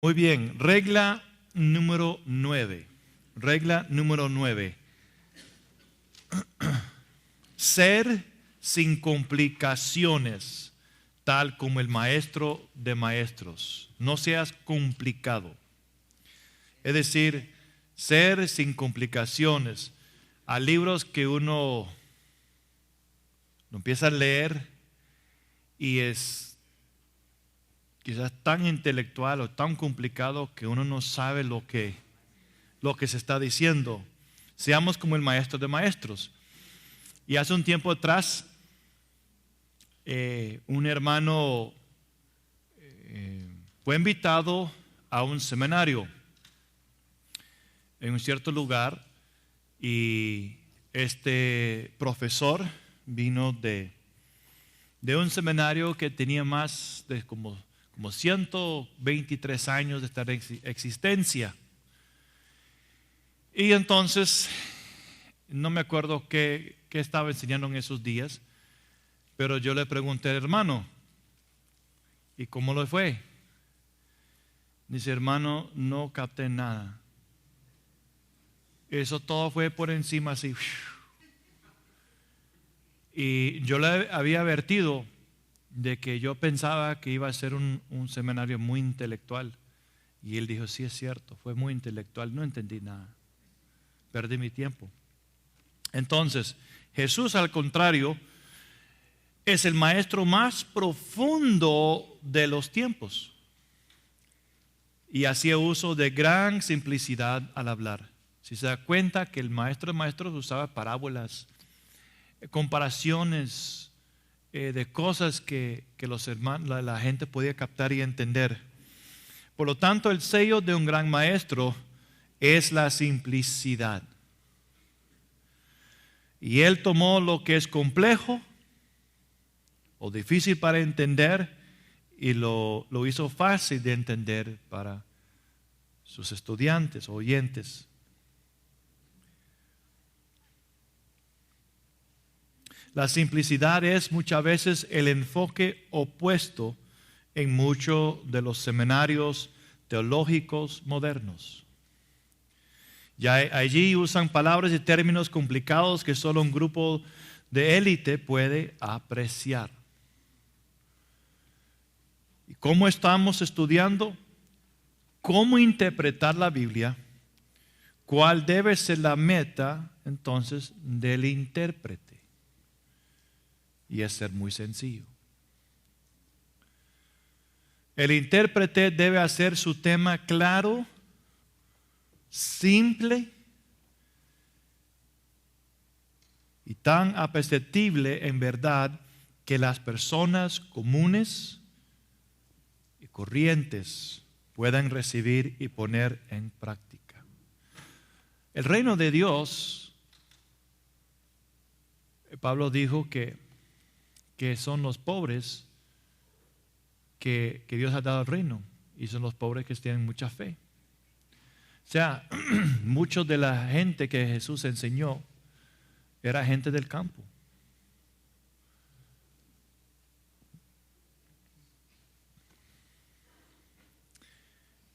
Muy bien, regla número 9. Regla número 9. Ser sin complicaciones, tal como el maestro de maestros. No seas complicado. Es decir, ser sin complicaciones. Hay libros que uno empieza a leer y es quizás tan intelectual o tan complicado que uno no sabe lo que se está diciendo. Seamos como el maestro de maestros. Y hace un tiempo atrás, un hermano fue invitado a un seminario en un cierto lugar, y este profesor vino de un seminario que tenía más de como 123 años de estar en existencia. Y entonces, no me acuerdo qué estaba enseñando en esos días, pero yo le pregunté al hermano, ¿y cómo le fue? Dice, hermano, no capté nada. Eso todo fue por encima así. Y yo le había advertido de que yo pensaba que iba a ser un seminario muy intelectual. Y él dijo, sí es cierto, fue muy intelectual, no entendí nada. Perdí mi tiempo. Entonces, Jesús, al contrario, es el maestro más profundo de los tiempos. Y hacía uso de gran simplicidad al hablar. Si se da cuenta que el maestro de maestros usaba parábolas, comparaciones de cosas que los hermanos, la gente podía captar y entender. Por lo tanto, el sello de un gran maestro es la simplicidad. Y él tomó lo que es complejo o difícil para entender y lo hizo fácil de entender para sus estudiantes o oyentes. La simplicidad es muchas veces el enfoque opuesto en muchos de los seminarios teológicos modernos. Ya allí usan palabras y términos complicados que solo un grupo de élite puede apreciar. ¿Y cómo estamos estudiando? ¿Cómo interpretar la Biblia? ¿Cuál debe ser la meta entonces del intérprete? Y es ser muy sencillo. El intérprete debe hacer su tema claro, simple y tan aperceptible en verdad que las personas comunes y corrientes puedan recibir y poner en práctica. El reino de Dios, Pablo dijo que son los pobres que Dios ha dado el reino, y son los pobres que tienen mucha fe. O sea, muchos de la gente que Jesús enseñó era gente del campo.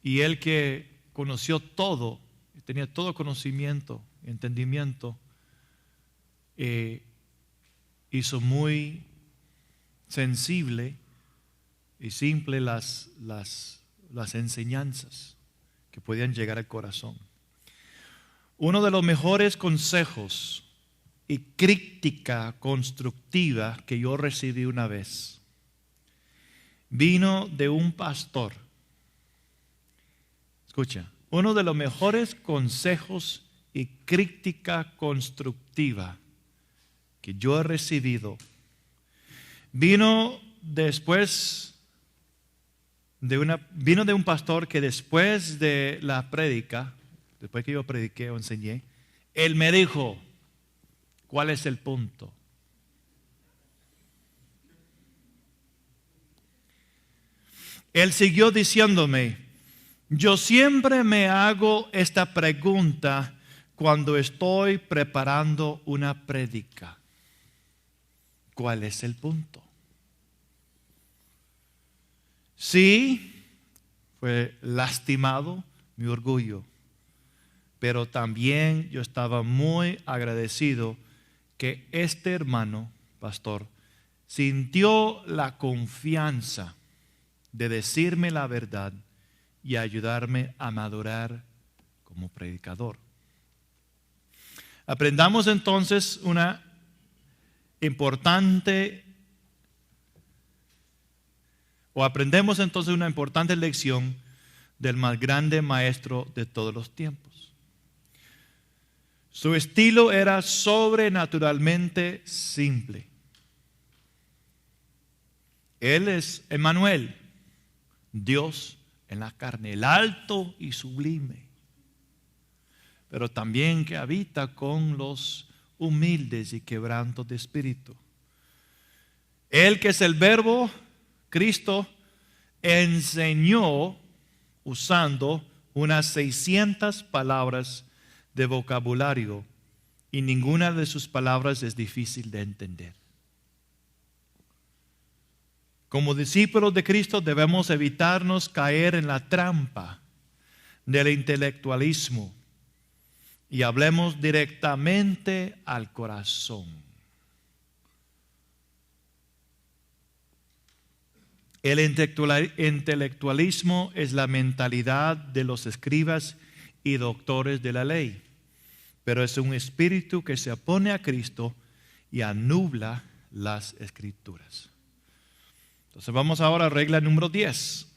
Y él que conoció todo, tenía todo conocimiento, entendimiento, hizo muy sensible y simple las enseñanzas que podían llegar al corazón. Uno de los mejores consejos y crítica constructiva que yo recibí una vez vino de un pastor. Escucha, uno de los mejores consejos y crítica constructiva que yo he recibido vino de un pastor que después de la prédica, después que yo prediqué o enseñé, él me dijo, ¿cuál es el punto? Él siguió diciéndome, yo siempre me hago esta pregunta cuando estoy preparando una prédica. ¿Cuál es el punto? Sí, fue lastimado mi orgullo. Pero también yo estaba muy agradecido que este hermano, pastor, sintió la confianza de decirme la verdad y ayudarme a madurar como predicador. Aprendamos entonces una importante lección del más grande maestro de todos los tiempos. Su estilo era sobrenaturalmente simple. Él es Emmanuel, Dios en la carne, el alto y sublime, pero también que habita con los humildes y quebrantos de espíritu. Él, que es el Verbo, Cristo, enseñó usando unas 600 palabras de vocabulario, y ninguna de sus palabras es difícil de entender. Como discípulos de Cristo debemos evitarnos caer en la trampa del intelectualismo y hablemos directamente al corazón. El intelectualismo es la mentalidad de los escribas y doctores de la ley, pero es un espíritu que se opone a Cristo y anubla las escrituras. Entonces vamos ahora a regla número 10.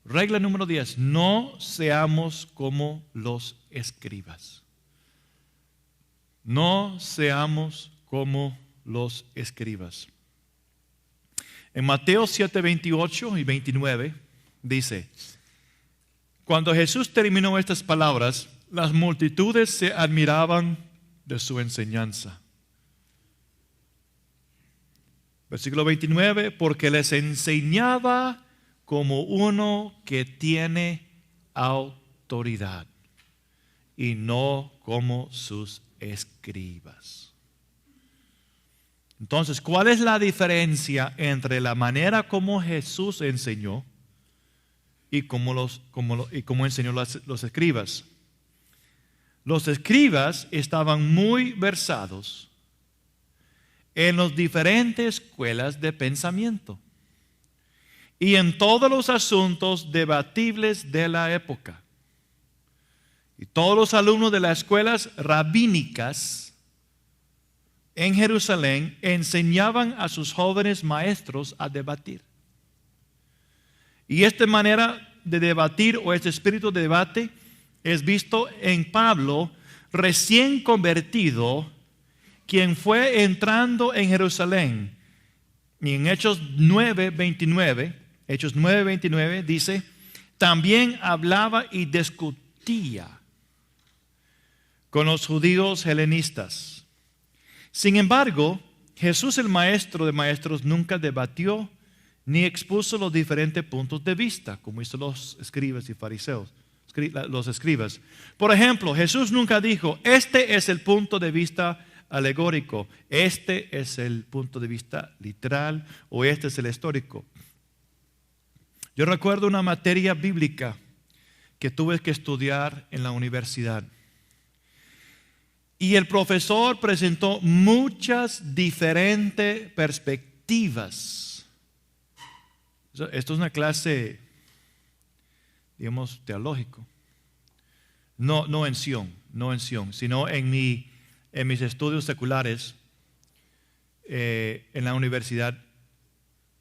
Regla número 10, no seamos como los escribas. No seamos como los escribas. En Mateo 7, 28 y 29 dice: cuando Jesús terminó estas palabras, las multitudes se admiraban de su enseñanza. Versículo 29, porque les enseñaba como uno que tiene autoridad y no como sus escribas. Entonces, ¿cuál es la diferencia entre la manera como Jesús enseñó y cómo enseñó los escribas? Los escribas estaban muy versados en las diferentes escuelas de pensamiento y en todos los asuntos debatibles de la época. Y todos los alumnos de las escuelas rabínicas en Jerusalén enseñaban a sus jóvenes maestros a debatir. Y esta manera de debatir, o este espíritu de debate, es visto en Pablo, recién convertido, quien fue entrando en Jerusalén. Y en Hechos 9:29 dice: también hablaba y discutía con los judíos helenistas. Sin embargo, Jesús, el maestro de maestros, nunca debatió ni expuso los diferentes puntos de vista, como hizo los escribas y fariseos, los escribas. Por ejemplo, Jesús nunca dijo: este es el punto de vista alegórico, este es el punto de vista literal, o este es el histórico. Yo recuerdo una materia bíblica que tuve que estudiar en la universidad. Y el profesor presentó muchas diferentes perspectivas. Esto es una clase, digamos, teológico. No en Sion, sino en mis estudios seculares en la universidad,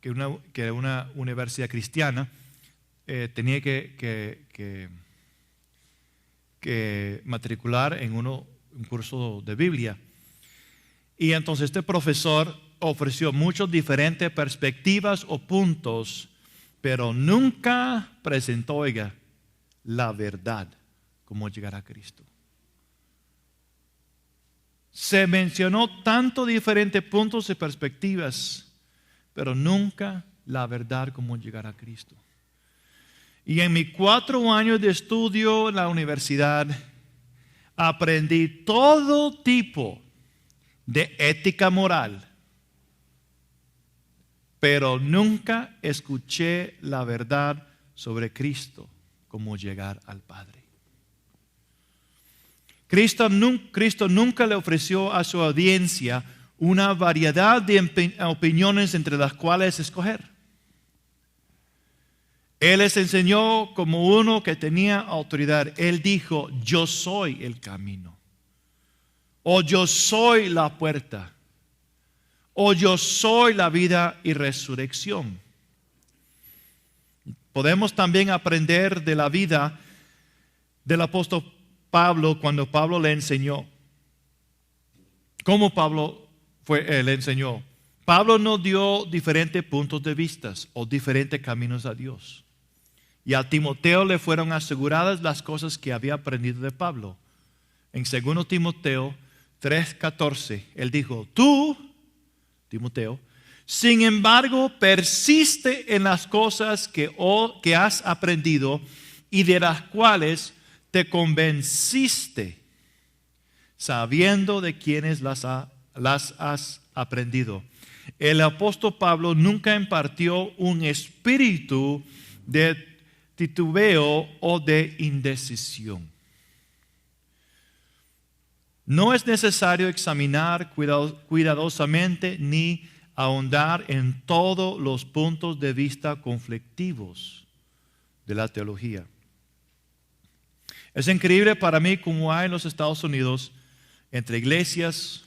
que una universidad cristiana, tenía que matricular en un curso de Biblia. Y entonces este profesor ofreció muchas diferentes perspectivas o puntos, pero nunca presentó, la verdad, cómo llegar a Cristo. Se mencionó tanto diferentes puntos y perspectivas, pero nunca la verdad, cómo llegar a Cristo. Y en mis 4 años de estudio en la universidad, aprendí todo tipo de ética moral, pero nunca escuché la verdad sobre Cristo como llegar al Padre. Cristo nunca le ofreció a su audiencia una variedad de opiniones entre las cuales escoger. Él les enseñó como uno que tenía autoridad. Él dijo, yo soy el camino, o yo soy la puerta, o yo soy la vida y resurrección. Podemos también aprender de la vida del apóstol Pablo cuando Pablo le enseñó. ¿Cómo Pablo le enseñó? Pablo nos dio diferentes puntos de vista o diferentes caminos a Dios. Y a Timoteo le fueron aseguradas las cosas que había aprendido de Pablo. En 2 Timoteo 3:14, él dijo, tú, Timoteo, sin embargo, persiste en las cosas que has aprendido y de las cuales te convenciste, sabiendo de quiénes las has aprendido. El apóstol Pablo nunca impartió un espíritu de titubeo o de indecisión. No es necesario examinar cuidadosamente ni ahondar en todos los puntos de vista conflictivos de la teología. Es increíble para mí cómo hay en los Estados Unidos, entre iglesias,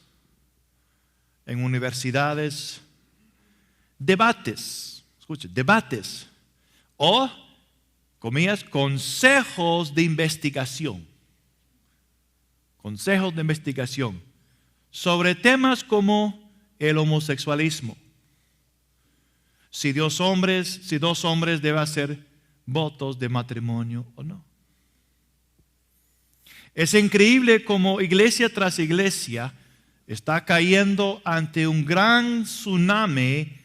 en universidades, debates, escuchen, debates o, comillas, consejos de investigación sobre temas como el homosexualismo. Si dos hombres deben hacer votos de matrimonio o no. Es increíble cómo iglesia tras iglesia está cayendo ante un gran tsunami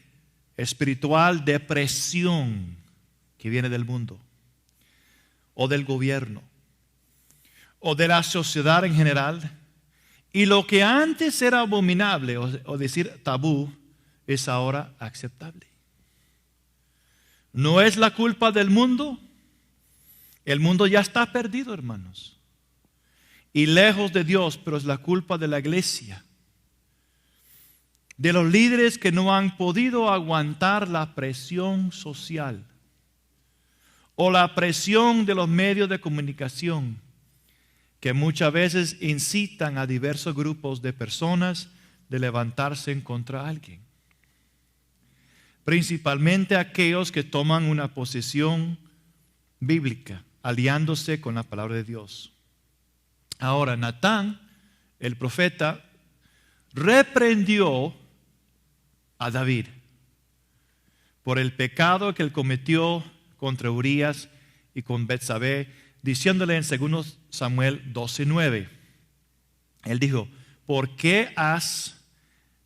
espiritual de presión que viene del mundo o del gobierno o de la sociedad en general. Y lo que antes era abominable o decir tabú es ahora aceptable. No es la culpa del mundo. El mundo ya está perdido, hermanos, y lejos de Dios, pero es la culpa de la iglesia, de los líderes que no han podido aguantar la presión social o la presión de los medios de comunicación, que muchas veces incitan a diversos grupos de personas de levantarse en contra de alguien. Principalmente aquellos que toman una posición bíblica, aliándose con la palabra de Dios. Ahora, Natán, el profeta, reprendió a David por el pecado que él cometió contra Urías y con Betsabé, diciéndole en 2 Samuel 12:9. Él dijo, ¿por qué has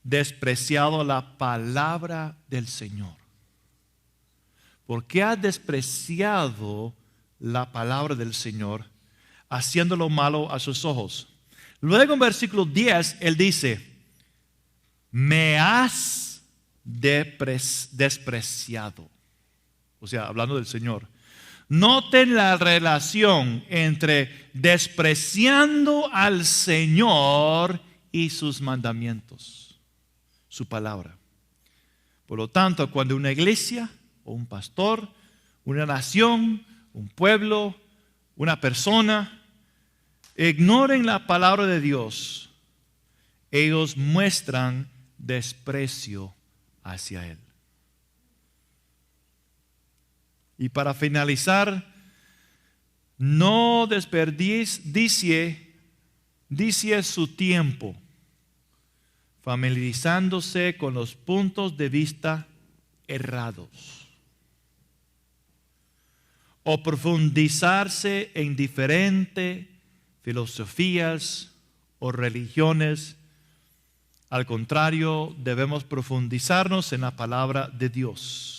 despreciado la palabra del Señor? ¿Por qué has despreciado la palabra del Señor, haciendo lo malo a sus ojos? Luego en versículo 10, él dice, me has despreciado. O sea, hablando del Señor. Noten la relación entre despreciando al Señor y sus mandamientos, su palabra. Por lo tanto, cuando una iglesia o un pastor, una nación, un pueblo, una persona ignoren la palabra de Dios, ellos muestran desprecio hacia Él. Y para finalizar, no desperdicie su tiempo familiarizándose con los puntos de vista errados o profundizarse en diferentes filosofías o religiones. Al contrario, debemos profundizarnos en la palabra de Dios.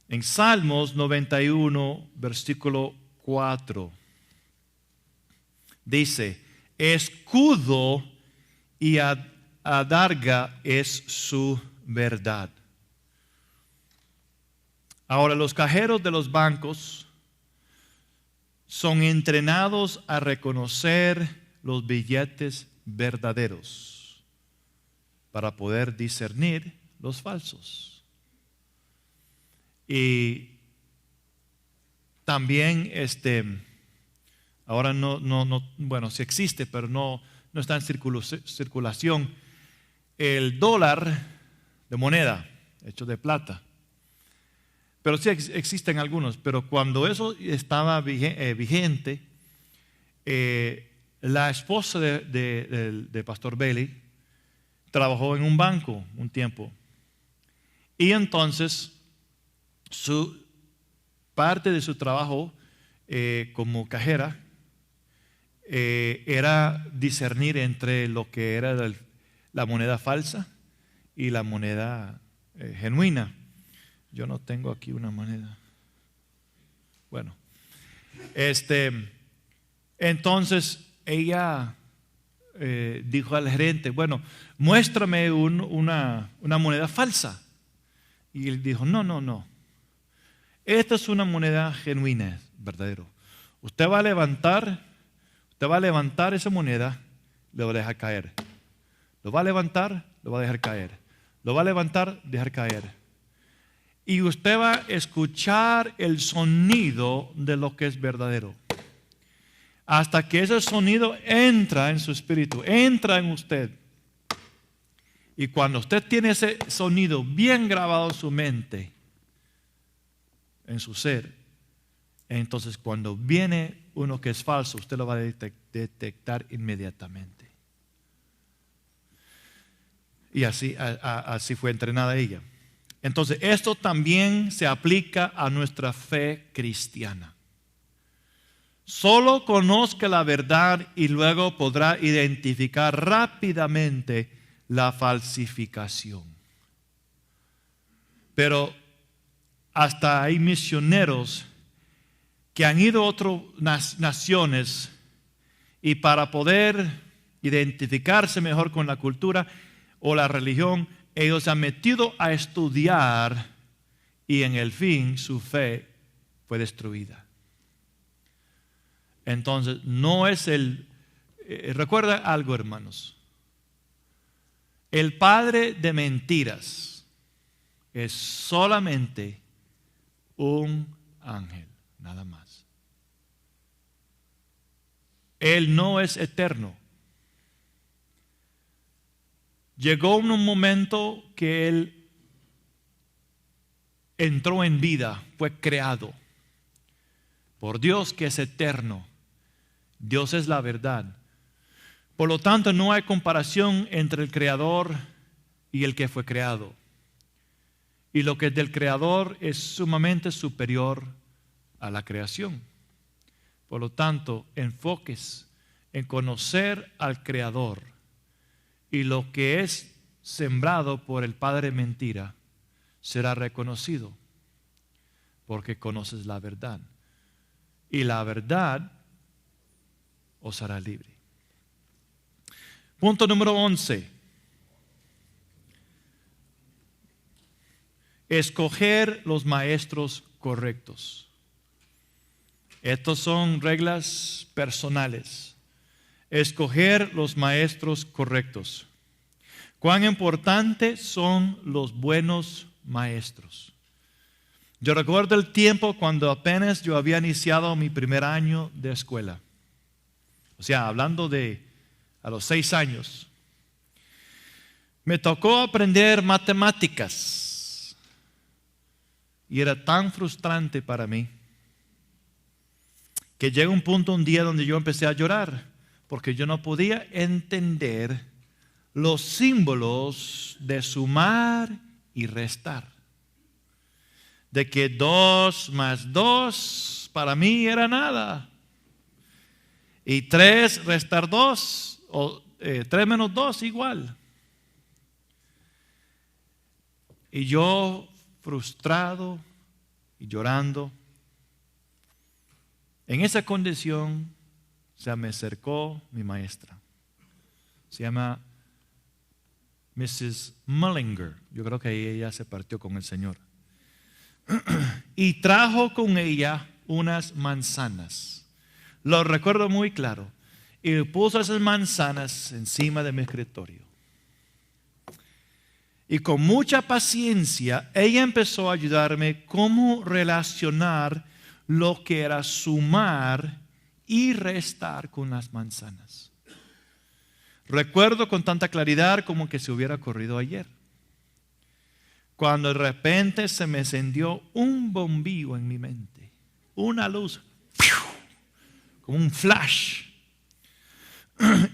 En Salmos 91, versículo 4, dice, escudo y adarga es su verdad. Ahora, los cajeros de los bancos son entrenados a reconocer los billetes verdaderos para poder discernir los falsos. Y también ahora bueno, sí existe, pero no está en circulación el dólar de moneda hecho de plata. Pero sí existen algunos. Pero cuando eso estaba vigente, la esposa de Pastor Bailey trabajó en un banco un tiempo. Y entonces, parte de su trabajo como cajera era discernir entre lo que era la moneda falsa y la moneda genuina. Yo no tengo aquí una moneda. Bueno, entonces ella dijo al gerente, bueno, muéstrame una moneda falsa. Y él dijo, no. Esta es una moneda genuina, verdadero. Usted va a levantar esa moneda, le va a dejar caer. Lo va a levantar, lo va a dejar caer. Lo va a levantar, dejar caer. Y usted va a escuchar el sonido de lo que es verdadero. Hasta que ese sonido entra en su espíritu, entra en usted. Y cuando usted tiene ese sonido bien grabado en su mente, en su ser, entonces cuando viene uno que es falso, usted lo va a detectar inmediatamente. Y así fue entrenada ella. Entonces, esto también se aplica a nuestra fe cristiana. Solo conozca la verdad y luego podrá identificar rápidamente la falsificación. Pero hasta hay misioneros que han ido a otras naciones y para poder identificarse mejor con la cultura o la religión, ellos se han metido a estudiar y en el fin su fe fue destruida. Entonces, no es recuerda algo, hermanos. El padre de mentiras es solamente un ángel, nada más. Él no es eterno. Llegó un momento que él entró en vida, fue creado por Dios que es eterno. Dios es la verdad. Por lo tanto, no hay comparación entre el creador y el que fue creado. Y lo que es del creador es sumamente superior a la creación. Por lo tanto, enfoques en conocer al creador. Y lo que es sembrado por el padre mentira será reconocido porque conoces la verdad. Y la verdad os hará libre. Punto número 11. Escoger los maestros correctos. Estas son reglas personales. Escoger los maestros correctos. ¿Cuán importantes son los buenos maestros? Yo recuerdo el tiempo cuando apenas yo había iniciado mi primer año de escuela. O sea, hablando de a los 6 años. Me tocó aprender matemáticas. Y era tan frustrante para mí que llegó un punto un día donde yo empecé a llorar. Porque yo no podía entender los símbolos de sumar y restar. De que 2 más 2 para mí era nada. Y 3 restar 2, o 3 menos 2 igual. Y yo frustrado y llorando. En esa condición se me acercó mi maestra. Se llama Mrs. Mullinger. Yo creo que ella se partió con el Señor. y trajo con ella unas manzanas. Lo recuerdo muy claro. Y puso esas manzanas encima de mi escritorio. Y con mucha paciencia, ella empezó a ayudarme cómo relacionar lo que era sumar y restar con las manzanas. Recuerdo con tanta claridad como que se hubiera ocurrido ayer. Cuando de repente se me encendió un bombillo en mi mente, una luz, como un flash.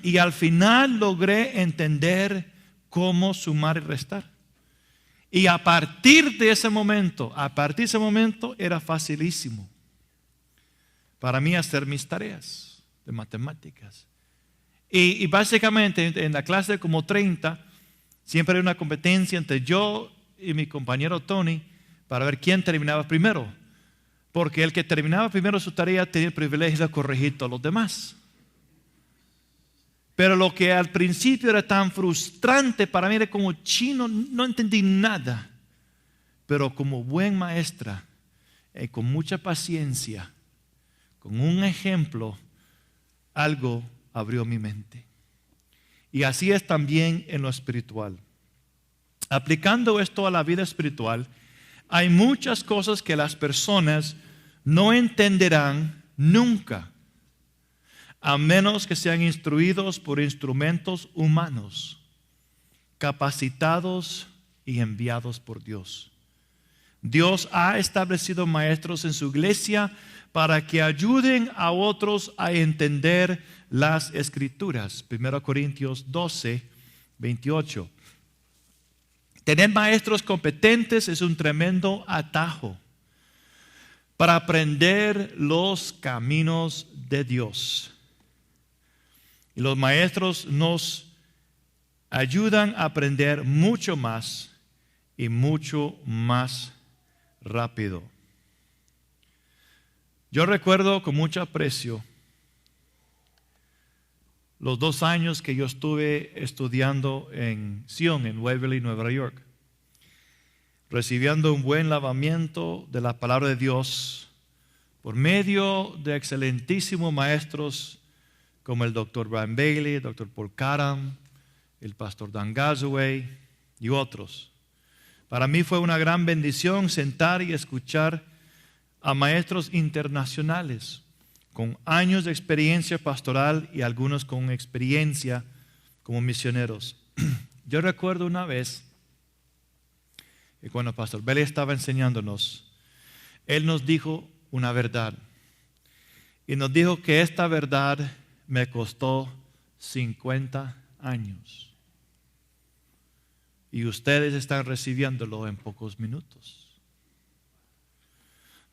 Y al final logré entender cómo sumar y restar. Y a partir de ese momento era facilísimo para mí hacer mis tareas de matemáticas. Y básicamente en la clase de como 30, siempre hay una competencia entre yo y mi compañero Tony para ver quién terminaba primero. Porque el que terminaba primero su tarea tenía el privilegio de corregir todos los demás. Pero lo que al principio era tan frustrante para mí era como chino, no entendí nada. Pero como buen maestra, con mucha paciencia, con un ejemplo, algo abrió mi mente. Y así es también en lo espiritual. Aplicando esto a la vida espiritual, hay muchas cosas que las personas no entenderán nunca, a menos que sean instruidos por instrumentos humanos, capacitados y enviados por Dios. Dios ha establecido maestros en su iglesia para que ayuden a otros a entender las Escrituras. 1 Corintios 12, 28. Tener maestros competentes es un tremendo atajo para aprender los caminos de Dios. Y los maestros nos ayudan a aprender mucho más y mucho más rápido. Yo recuerdo con mucho aprecio los 2 años que yo estuve estudiando en Sion, en Waverly, Nueva York, recibiendo un buen lavamiento de la palabra de Dios por medio de excelentísimos maestros como el Dr. Brian Bailey, el Dr. Paul Karam, el Pastor Dan Gazaway y otros. Para mí fue una gran bendición sentar y escuchar a maestros internacionales con años de experiencia pastoral y algunos con experiencia como misioneros. Yo recuerdo una vez que cuando el Pastor Bailey estaba enseñándonos, él nos dijo una verdad. Y nos dijo que esta verdad me costó 50 años. Y ustedes están recibiéndolo en pocos minutos.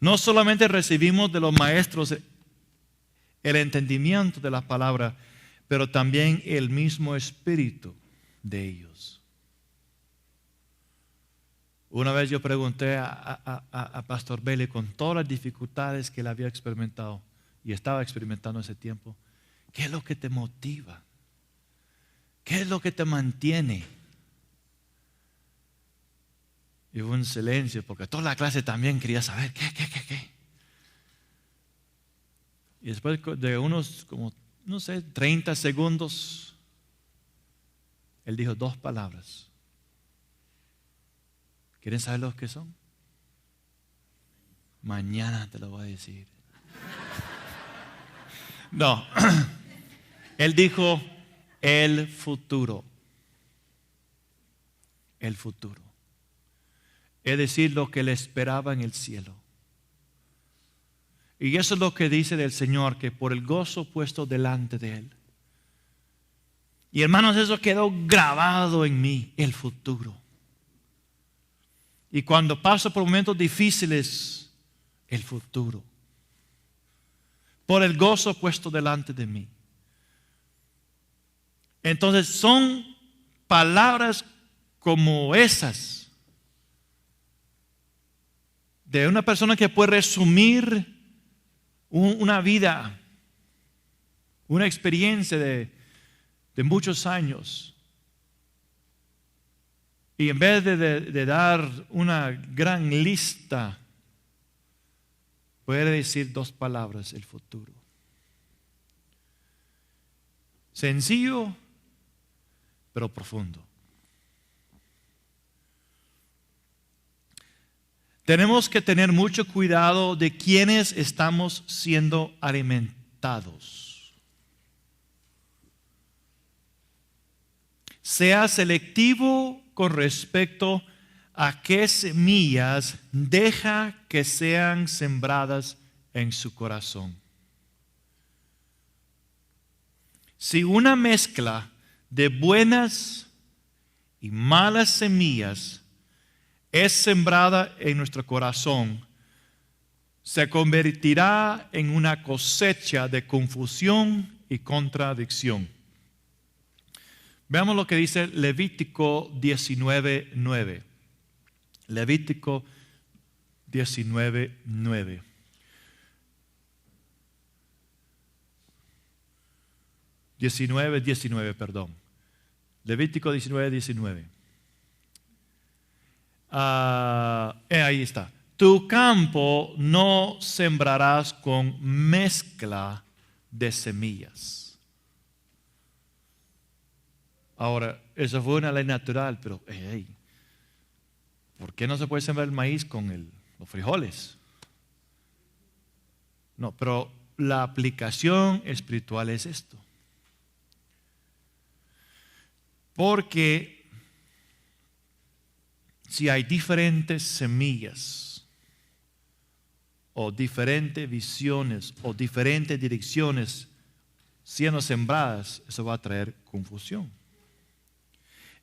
No solamente recibimos de los maestros el entendimiento de la palabra, pero también el mismo espíritu de ellos. Una vez yo pregunté a Pastor Bailey, con todas las dificultades que él había experimentado y estaba experimentando ese tiempo, ¿qué es lo que te motiva? ¿Qué es lo que te mantiene? Y hubo un silencio porque toda la clase también quería saber ¿qué? Y después de unos, 30 segundos, él dijo 2 palabras. ¿Quieren saber lo que son? Mañana te lo voy a decir. No, él dijo el futuro. El futuro. Es decir, lo que le esperaba en el cielo. Y eso es lo que dice del Señor, que por el gozo puesto delante de Él. Y hermanos, eso quedó grabado en mí, el futuro. Y cuando paso por momentos difíciles, el futuro. Por el gozo puesto delante de mí. Entonces son palabras como esas de una persona que puede resumir una vida, una experiencia de muchos años. Y en vez de dar una gran lista puede decir dos palabras: el futuro. Sencillo, pero profundo. Tenemos que tener mucho cuidado de quienes estamos siendo alimentados. Sea selectivo con respecto a qué semillas deja que sean sembradas en su corazón. Si una mezcla de buenas y malas semillas es sembrada en nuestro corazón, se convertirá en una cosecha de confusión y contradicción. Veamos lo que dice Levítico 19:9. Levítico 19:9. Levítico 19:19. Ahí está. Tu campo no sembrarás con mezcla de semillas. Ahora, eso fue una ley natural, pero ¿por qué no se puede sembrar el maíz con los frijoles? No, pero la aplicación espiritual es esto. Porque si hay diferentes semillas o diferentes visiones o diferentes direcciones siendo sembradas, eso va a traer confusión.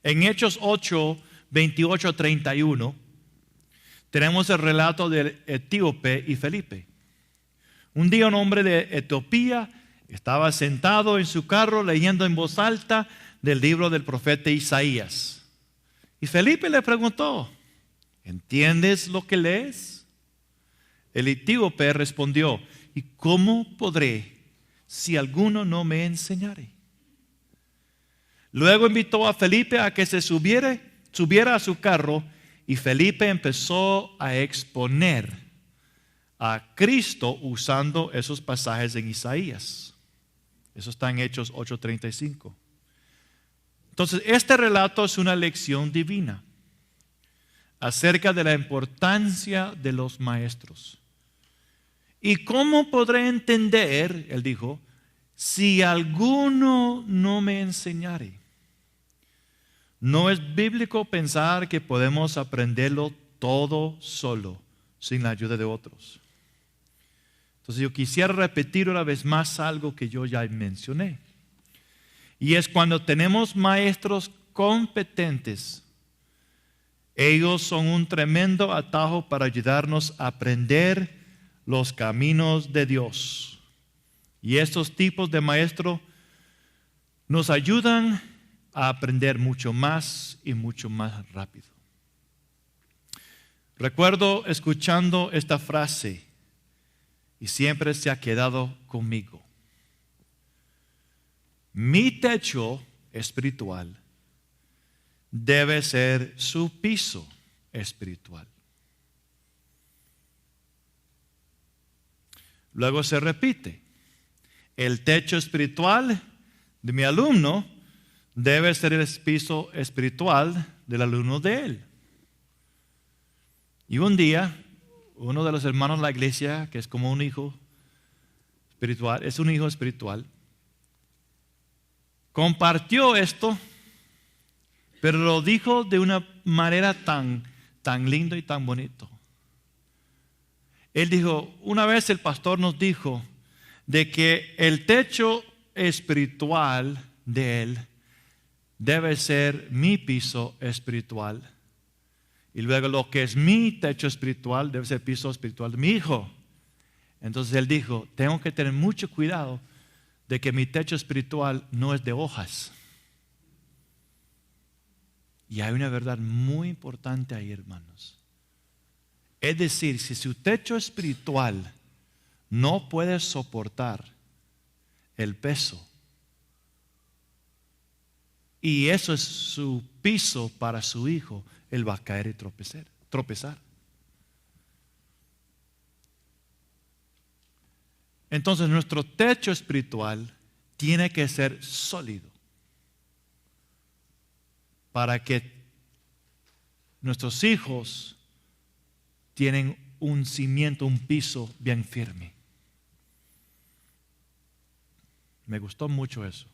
En Hechos 8, 28 a 31, tenemos el relato del etíope y Felipe. Un día un hombre de Etiopía estaba sentado en su carro leyendo en voz alta del libro del profeta Isaías. Y Felipe le preguntó: ¿entiendes lo que lees? El etíope respondió: ¿y cómo podré si alguno no me enseñare? Luego invitó a Felipe a que se subiera a su carro, y Felipe empezó a exponer a Cristo usando esos pasajes en Isaías. Eso está en Hechos 8:35. Entonces, este relato es una lección divina acerca de la importancia de los maestros. ¿Y cómo podré entender, él dijo, si alguno no me enseñare? No es bíblico pensar que podemos aprenderlo todo solo, sin la ayuda de otros. Entonces yo quisiera repetir una vez más algo que yo ya mencioné. Y es cuando tenemos maestros competentes, ellos son un tremendo atajo para ayudarnos a aprender los caminos de Dios. Y estos tipos de maestros nos ayudan a aprender mucho más y mucho más rápido. Recuerdo escuchando esta frase y siempre se ha quedado conmigo. Mi techo espiritual debe ser su piso espiritual. Luego se repite: el techo espiritual de mi alumno debe ser el piso espiritual del alumno de él. Y un día, uno de los hermanos de la iglesia, que es como un hijo espiritual, es un hijo espiritual, compartió esto, pero lo dijo de una manera tan lindo y tan bonito. Él dijo: una vez el pastor nos dijo de que el techo espiritual de él debe ser mi piso espiritual, y luego lo que es mi techo espiritual debe ser el piso espiritual de mi hijo. Entonces él dijo: tengo que tener mucho cuidado de que mi techo espiritual no es de hojas. Y hay una verdad muy importante ahí, hermanos. Es decir, si su techo espiritual no puede soportar el peso, y eso es su piso para su hijo, él va a caer y tropezar. Entonces nuestro techo espiritual tiene que ser sólido para que nuestros hijos tienen un cimiento, un piso bien firme. Me gustó mucho eso.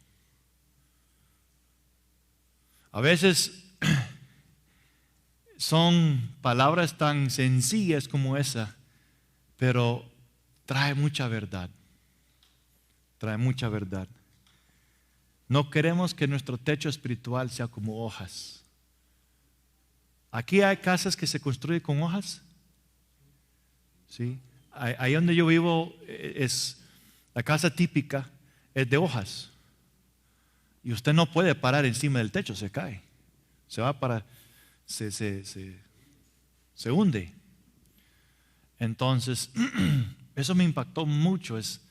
A veces son palabras tan sencillas como esa, pero trae mucha verdad. Trae mucha verdad. No queremos que nuestro techo espiritual sea como hojas. Aquí hay casas que se construyen con hojas. ¿Sí? Ahí donde yo vivo es la casa típica, es de hojas. Y usted no puede parar encima del techo, se cae. Se va para, se hunde. Entonces, eso me impactó mucho. Es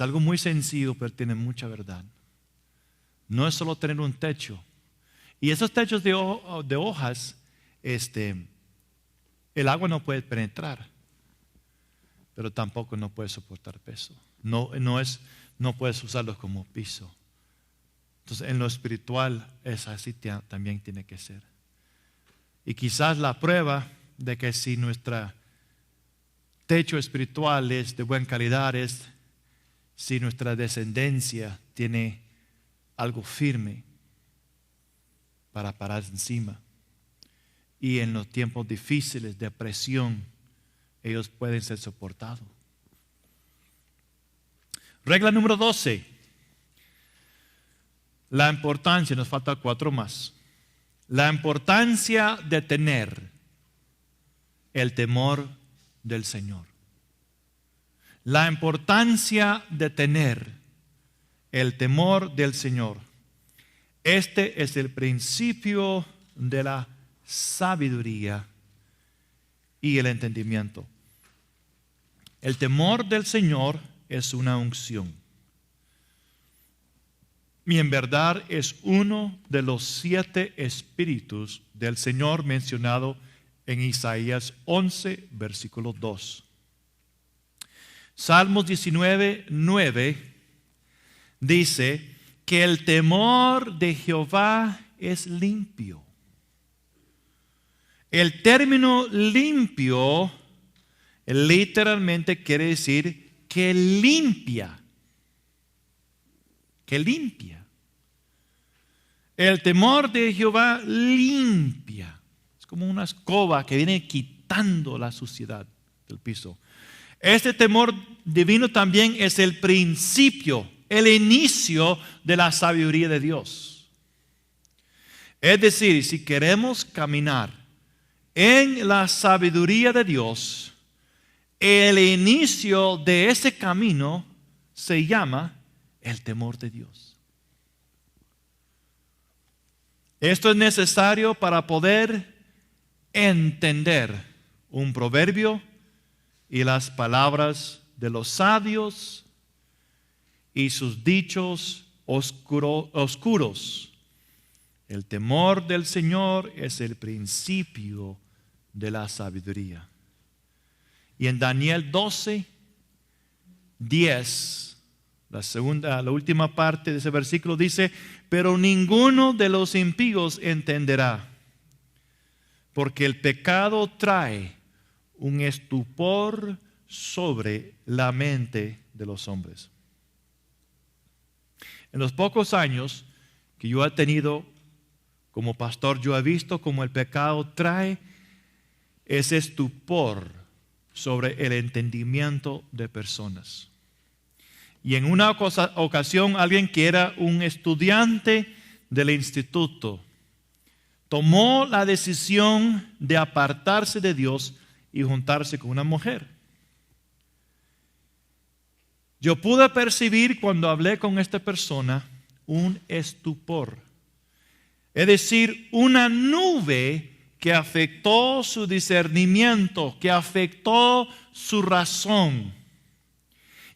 algo muy sencillo, pero tiene mucha verdad. No es solo tener un techo. Y esos techos de hojas, el agua no puede penetrar, pero tampoco no puede soportar peso. No puedes usarlos como piso. Entonces, en lo espiritual es así, también tiene que ser. Y quizás la prueba de que si nuestro techo espiritual es de buena calidad es si nuestra descendencia tiene algo firme para parar encima. Y en los tiempos difíciles de presión, ellos pueden ser soportados. Regla número 12. La importancia, nos faltan 4 más. La importancia de tener el temor del Señor. La importancia de tener el temor del Señor. Este es el principio de la sabiduría y el entendimiento. El temor del Señor es una unción. Y en verdad es uno de los 7 espíritus del Señor mencionado en Isaías 11, versículo 2. Salmos 19, 9 dice que el temor de Jehová es limpio. El término limpio literalmente quiere decir que limpia. Que limpia. El temor de Jehová limpia. Es como una escoba que viene quitando la suciedad del piso. Este temor divino también es el principio, el inicio de la sabiduría de Dios. Es decir, si queremos caminar en la sabiduría de Dios, el inicio de ese camino se llama el temor de Dios. Esto es necesario para poder entender un proverbio y las palabras de los sabios y sus dichos oscuros. El temor del Señor es el principio de la sabiduría. Y en Daniel 12, 10, la última parte de ese versículo dice: pero ninguno de los impíos entenderá, porque el pecado trae un estupor sobre la mente de los hombres. En los pocos años que yo he tenido como pastor, yo he visto cómo el pecado trae ese estupor sobre el entendimiento de personas. Y en una ocasión, alguien que era un estudiante del instituto tomó la decisión de apartarse de Dios y juntarse con una mujer. Yo pude percibir cuando hablé con esta persona un estupor, es decir, una nube que afectó su discernimiento, que afectó su razón.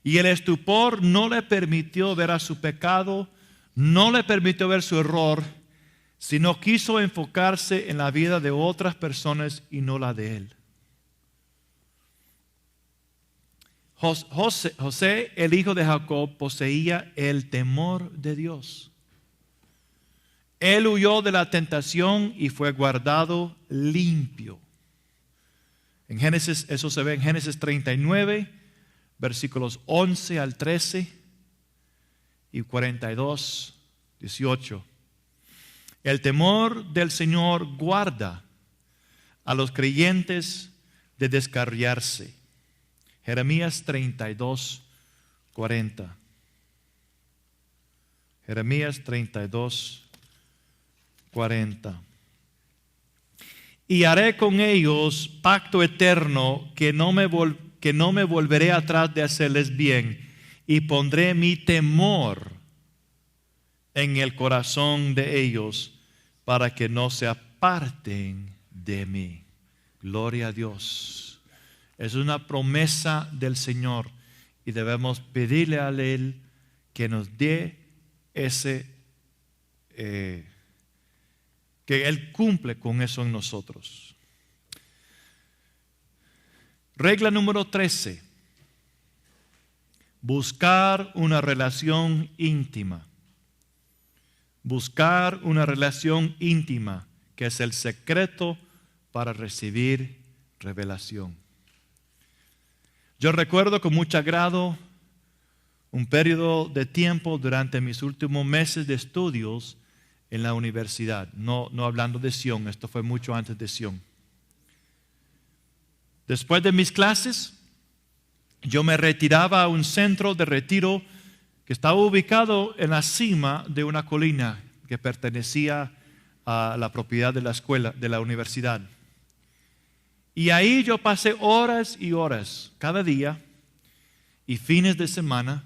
Y el estupor no le permitió ver a su pecado, no le permitió ver su error, sino quiso enfocarse en la vida de otras personas y no la de él. José, el hijo de Jacob, poseía el temor de Dios. Él huyó de la tentación y fue guardado limpio. En Génesis, eso se ve en Génesis 39, versículos 11 al 13 y 42, 18. El temor del Señor guarda a los creyentes de descarriarse. Jeremías 32, 40. Jeremías 32, 40. Y haré con ellos pacto eterno que no me volveré atrás de hacerles bien, y pondré mi temor en el corazón de ellos para que no se aparten de mí. Gloria a Dios. Es una promesa del Señor y debemos pedirle a Él que nos dé ese, que Él cumple con eso en nosotros. Regla número 13. Buscar una relación íntima. Buscar una relación íntima, que es el secreto para recibir revelación. Yo recuerdo con mucho agrado un periodo de tiempo durante mis últimos meses de estudios en la universidad. No hablando de Sion, esto fue mucho antes de Sion. Después de mis clases, yo me retiraba a un centro de retiro que estaba ubicado en la cima de una colina que pertenecía a la propiedad de la escuela, de la universidad. Y ahí yo pasé horas y horas cada día y fines de semana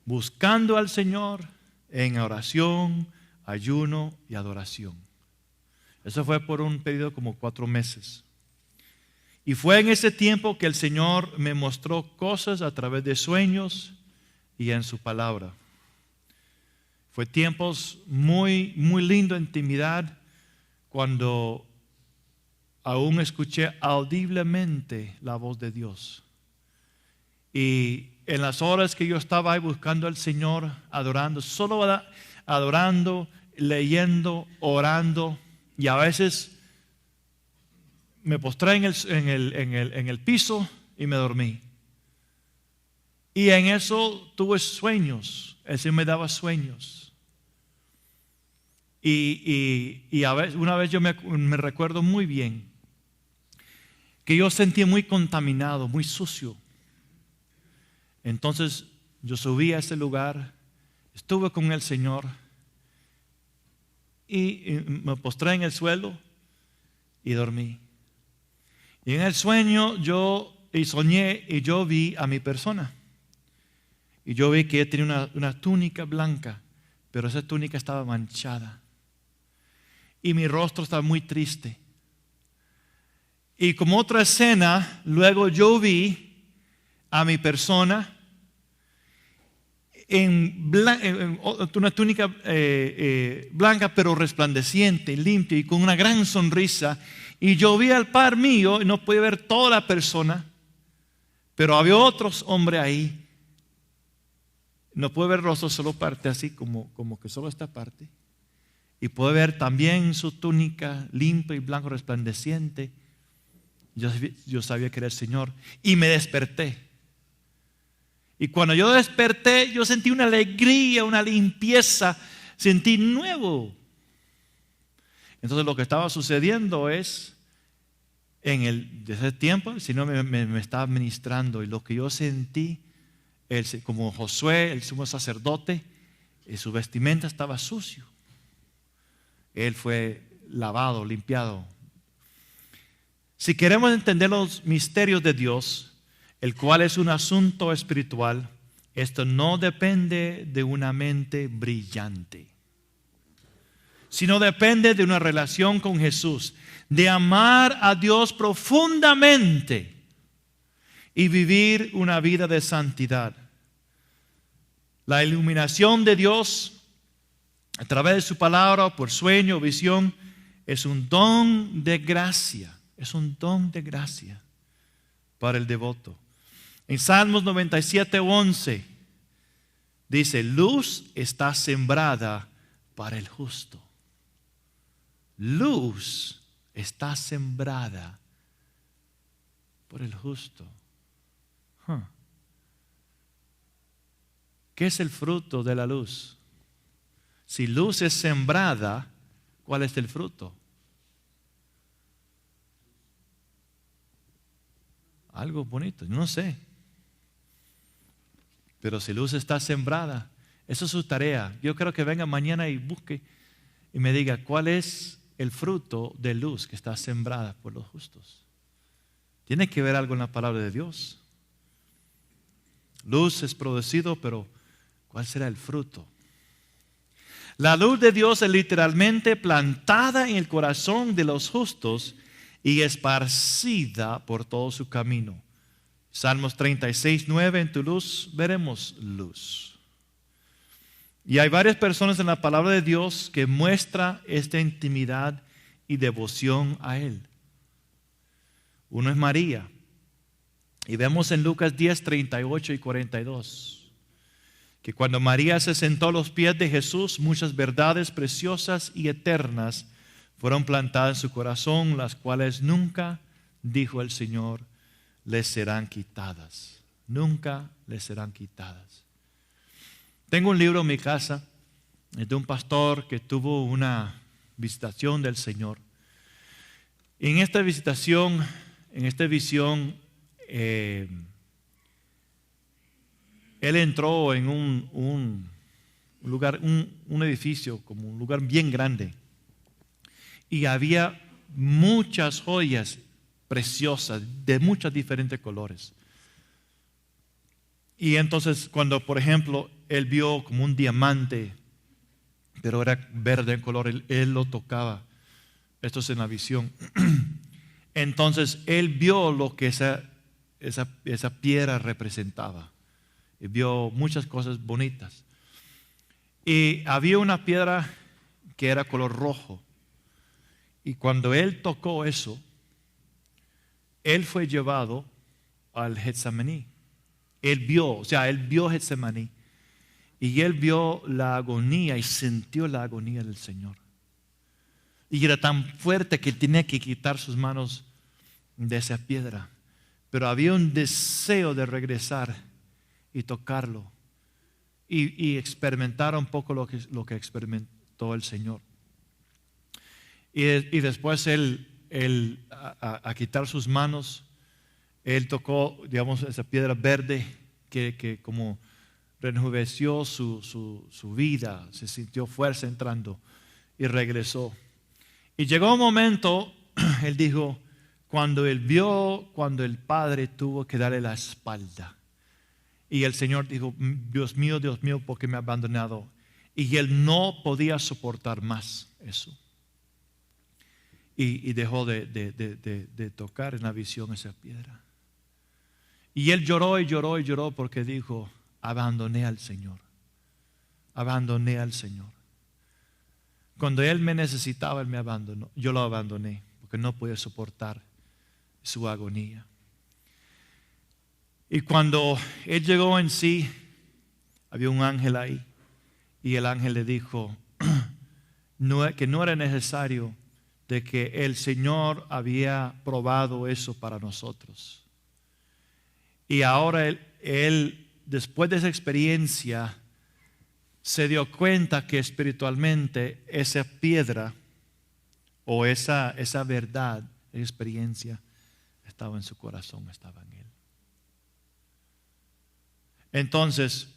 buscando al Señor en oración, ayuno y adoración. Eso fue por un periodo como 4 meses. Y fue en ese tiempo que el Señor me mostró cosas a través de sueños y en su palabra. Fue tiempos muy, muy lindo de intimidad, cuando aún escuché audiblemente la voz de Dios. Y en las horas que yo estaba ahí buscando al Señor, adorando, solo adorando, leyendo, orando, y a veces me postré en el piso y me dormí. Y en eso tuve sueños. El Señor me daba sueños. Y a veces, una vez yo me recuerdo muy bien que yo sentía muy contaminado, muy sucio. Entonces yo subí a ese lugar, estuve con el Señor y me postré en el suelo y dormí. Y en el sueño soñé y yo vi a mi persona. Y yo vi que ella tenía una túnica blanca, pero esa túnica estaba manchada. Y mi rostro estaba muy triste. Y como otra escena, luego yo vi a mi persona en una túnica blanca, pero resplandeciente, limpia y con una gran sonrisa. Y yo vi al par mío, y no pude ver toda la persona, pero había otros hombres ahí. No pude ver rostro, solo parte así, como que solo esta parte. Y pude ver también su túnica limpia y blanco resplandeciente. Yo sabía que era el Señor. Y me desperté. Y cuando yo desperté, yo sentí una alegría, una limpieza, sentí nuevo. Entonces lo que estaba sucediendo es, desde ese tiempo el Señor me estaba ministrando, y lo que yo sentí, como Josué, el sumo sacerdote, su vestimenta estaba sucio. Él fue lavado, limpiado. Si queremos entender los misterios de Dios, el cual es un asunto espiritual, esto no depende de una mente brillante, sino depende de una relación con Jesús, de amar a Dios profundamente y vivir una vida de santidad. La iluminación de Dios a través de su palabra, por sueño o visión, es un don de gracia. Es un don de gracia para el devoto. En Salmos 97:11 dice, luz está sembrada para el justo. Luz está sembrada por el justo. ¿Qué es el fruto de la luz? Si luz es sembrada, ¿cuál es el fruto? Algo bonito, no sé. Pero si luz está sembrada, eso es su tarea. Yo creo que venga mañana y busque y me diga cuál es el fruto de luz que está sembrada por los justos. Tiene que ver algo en la palabra de Dios. Luz es producido, pero ¿cuál será el fruto? La luz de Dios es literalmente plantada en el corazón de los justos y esparcida por todo su camino. Salmos 36:9, en tu luz veremos luz. Y hay varias personas en la palabra de Dios que muestran esta intimidad y devoción a Él. Uno es María. Y vemos en Lucas 10:38 y 42, que cuando María se sentó a los pies de Jesús, muchas verdades preciosas y eternas fueron plantadas en su corazón, las cuales nunca, dijo el Señor, les serán quitadas. Nunca les serán quitadas. Tengo un libro en mi casa de un pastor que tuvo una visitación del Señor. Y en esta visitación, en esta visión, él entró en un lugar, un edificio, como un lugar bien grande. Y había muchas joyas preciosas de muchos diferentes colores. Y entonces cuando, por ejemplo, él vio como un diamante, pero era verde en color, él lo tocaba. Esto es en la visión. Entonces él vio lo que esa piedra representaba. Y vio muchas cosas bonitas. Y había una piedra que era color rojo. Y cuando él tocó eso, él fue llevado al Getsemaní. Él vio Getsemaní. Y él vio la agonía y sintió la agonía del Señor. Y era tan fuerte que tenía que quitar sus manos de esa piedra. Pero había un deseo de regresar y tocarlo. Y experimentar un poco lo que experimentó el Señor. Y después él a quitar sus manos, él tocó, digamos, esa piedra verde que como rejuveneció su vida, se sintió fuerza entrando y regresó. Y llegó un momento, él dijo, cuando el Padre tuvo que darle la espalda. Y el Señor dijo, Dios mío, ¿por qué me ha abandonado? Y él no podía soportar más eso. Y dejó de tocar en la visión esa piedra. Y él lloró y lloró y lloró porque dijo, abandoné al Señor. Abandoné al Señor. Cuando él me necesitaba, él me abandonó. Yo lo abandoné porque no podía soportar su agonía. Y cuando él llegó en sí, había un ángel ahí. Y el ángel le dijo que no era necesario, de que el Señor había probado eso para nosotros. Y ahora él, después de esa experiencia, se dio cuenta que espiritualmente esa piedra o esa verdad, esa experiencia, estaba en su corazón, estaba en él. Entonces,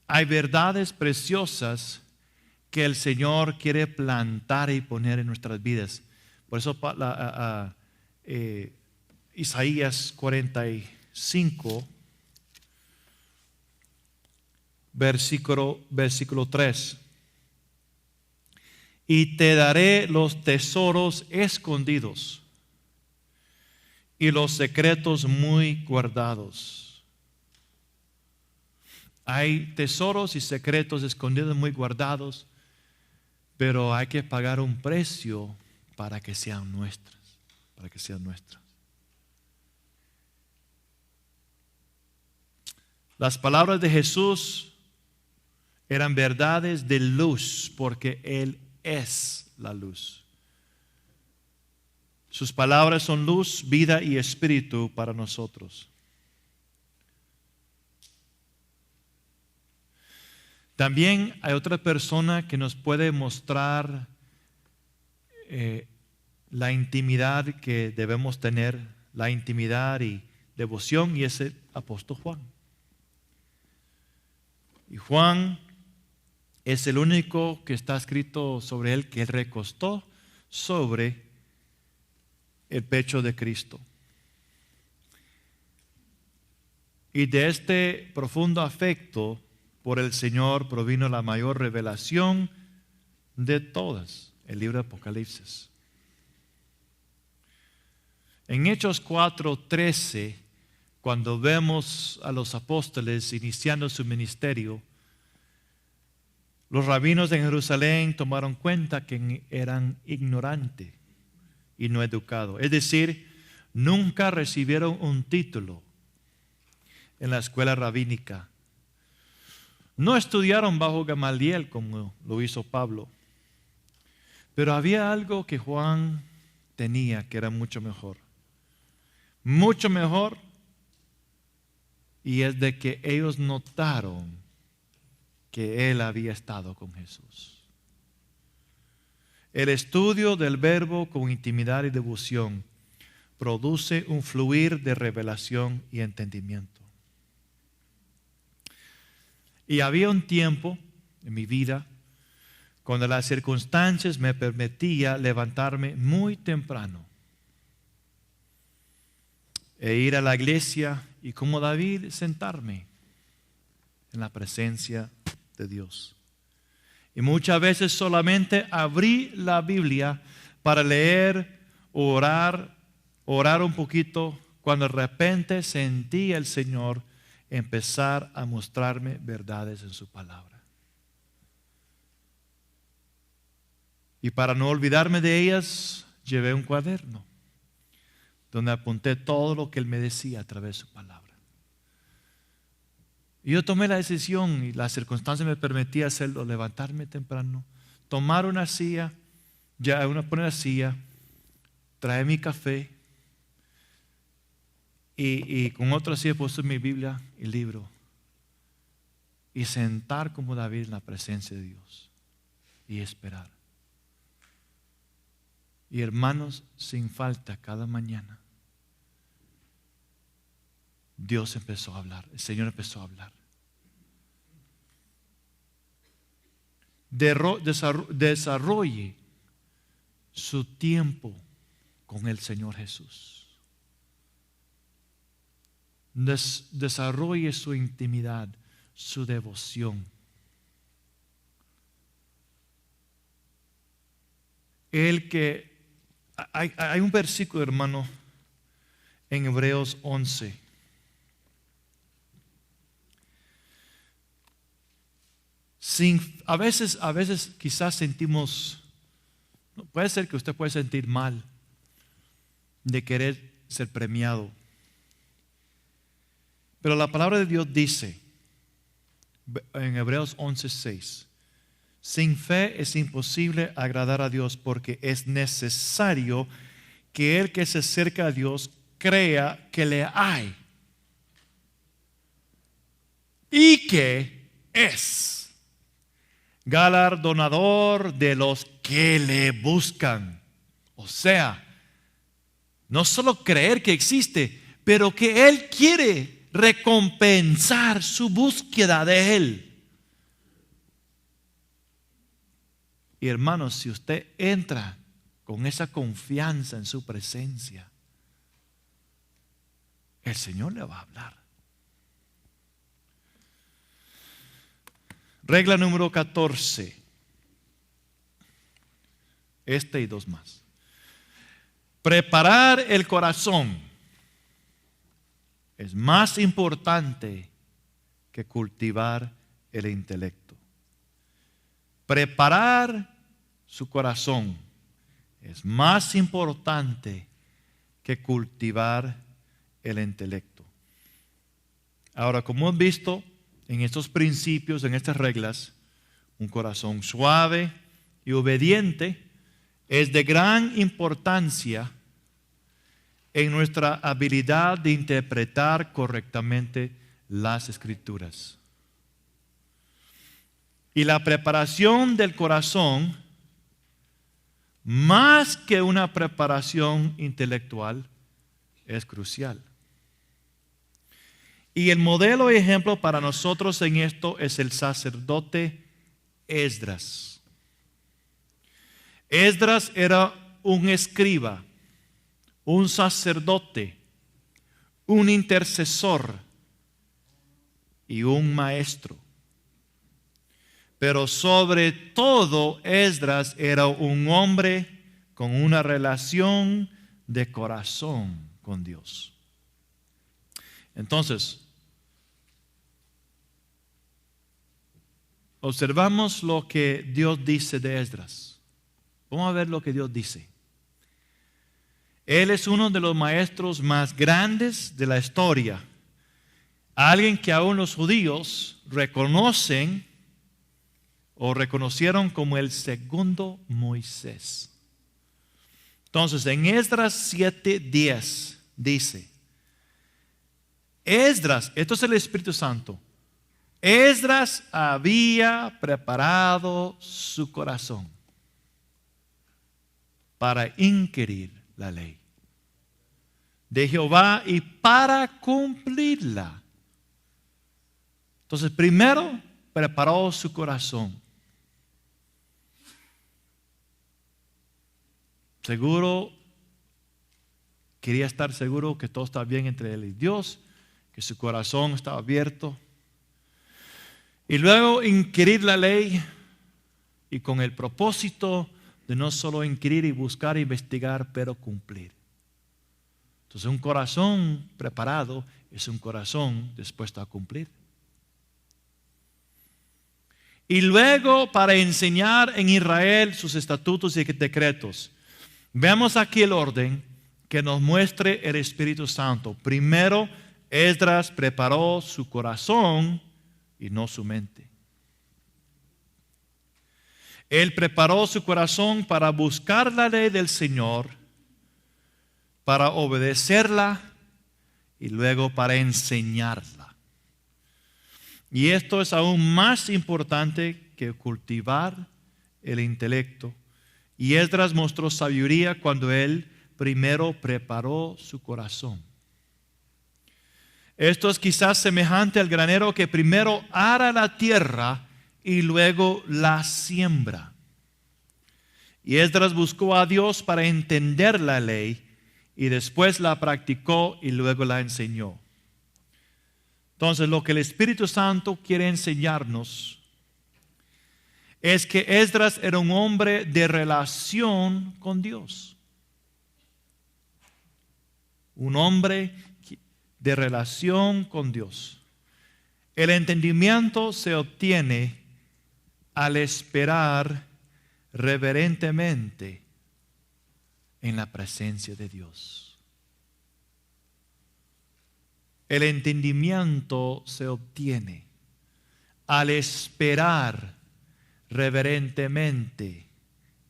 hay verdades preciosas que el Señor quiere plantar y poner en nuestras vidas. Por eso Isaías 45, versículo 3. Y te daré los tesoros escondidos y los secretos muy guardados. Hay tesoros y secretos escondidos muy guardados, pero hay que pagar un precio para que sean nuestras, . Las palabras de Jesús eran verdades de luz, porque Él es la luz. Sus palabras son luz, vida y espíritu para nosotros. También hay otra persona que nos puede mostrar la intimidad que debemos tener, la intimidad y devoción, y es el apóstol Juan. Y Juan es el único que está escrito sobre él que él recostó sobre el pecho de Cristo. Y de este profundo afecto por el Señor provino la mayor revelación de todas, el libro de Apocalipsis. En Hechos 4:13, cuando vemos a los apóstoles iniciando su ministerio, los rabinos de Jerusalén tomaron cuenta que eran ignorantes y no educados. Es decir, nunca recibieron un título en la escuela rabínica. No estudiaron bajo Gamaliel como lo hizo Pablo. Pero había algo que Juan tenía que era mucho mejor. Mucho mejor. Y es de que ellos notaron que él había estado con Jesús. El estudio del verbo con intimidad y devoción produce un fluir de revelación y entendimiento. Y había un tiempo en mi vida cuando las circunstancias me permitían levantarme muy temprano e ir a la iglesia y, como David, sentarme en la presencia de Dios. Y muchas veces solamente abrí la Biblia para leer, orar un poquito, cuando de repente sentí al Señor empezar a mostrarme verdades en su palabra. Y para no olvidarme de ellas, llevé un cuaderno donde apunté todo lo que Él me decía a través de su palabra. Y yo tomé la decisión, y las circunstancias me permitían hacerlo, levantarme temprano, tomar una silla, poner la silla, traer mi café, y con otra silla puse mi Biblia y libro, y sentar como David en la presencia de Dios y esperar. Y hermanos, sin falta, cada mañana Dios empezó a hablar, el Señor empezó a hablar. Desarrolle su tiempo con el Señor Jesús. Desarrolle su intimidad, su devoción. Hay un versículo, hermano, en Hebreos 11. A veces quizás sentimos, puede ser que usted puede sentir mal de querer ser premiado. Pero la palabra de Dios dice en Hebreos 11:6, sin fe es imposible agradar a Dios, porque es necesario que el que se acerca a Dios crea que le hay y que es galardonador de los que le buscan. O sea, no solo creer que existe, pero que Él quiere recompensar su búsqueda de Él. Y hermanos, si usted entra con esa confianza en su presencia, el Señor le va a hablar. Regla número 14. Y dos más. Preparar el corazón es más importante que cultivar el intelecto. Preparar su corazón es más importante que cultivar el intelecto. Ahora, como hemos visto en estos principios, en estas reglas, un corazón suave y obediente es de gran importancia en nuestra habilidad de interpretar correctamente las Escrituras. Y la preparación del corazón, más que una preparación intelectual, es crucial. Y el modelo y ejemplo para nosotros en esto es el sacerdote Esdras. Esdras era un escriba, un sacerdote, un intercesor y un maestro. Pero sobre todo Esdras era un hombre con una relación de corazón con Dios. Entonces, observamos lo que Dios dice de Esdras. Vamos a ver lo que Dios dice. Él es uno de los maestros más grandes de la historia. Alguien que aún los judíos reconocen o reconocieron como el segundo Moisés. Entonces, en Esdras 7:10 dice, Esdras, esto es el Espíritu Santo, Esdras había preparado su corazón para inquirir la ley de Jehová y para cumplirla. Entonces, primero preparó su corazón. Seguro, quería estar seguro que todo estaba bien entre él y Dios, que su corazón estaba abierto. Y luego inquirir la ley y con el propósito de no solo inquirir y buscar e investigar, pero cumplir. Entonces un corazón preparado es un corazón dispuesto a cumplir. Y luego para enseñar en Israel sus estatutos y decretos. Veamos aquí el orden que nos muestre el Espíritu Santo. Primero, Esdras preparó su corazón y no su mente. Él preparó su corazón para buscar la ley del Señor, para obedecerla y luego para enseñarla. Y esto es aún más importante que cultivar el intelecto. Y Esdras mostró sabiduría cuando él primero preparó su corazón. Esto es quizás semejante al granero que primero ara la tierra y luego la siembra. Y Esdras buscó a Dios para entender la ley y después la practicó y luego la enseñó. Entonces, lo que el Espíritu Santo quiere enseñarnos es que Esdras era un hombre de relación con Dios. Un hombre de relación con Dios. El entendimiento se obtiene al esperar reverentemente en la presencia de Dios. El entendimiento se obtiene al esperar reverentemente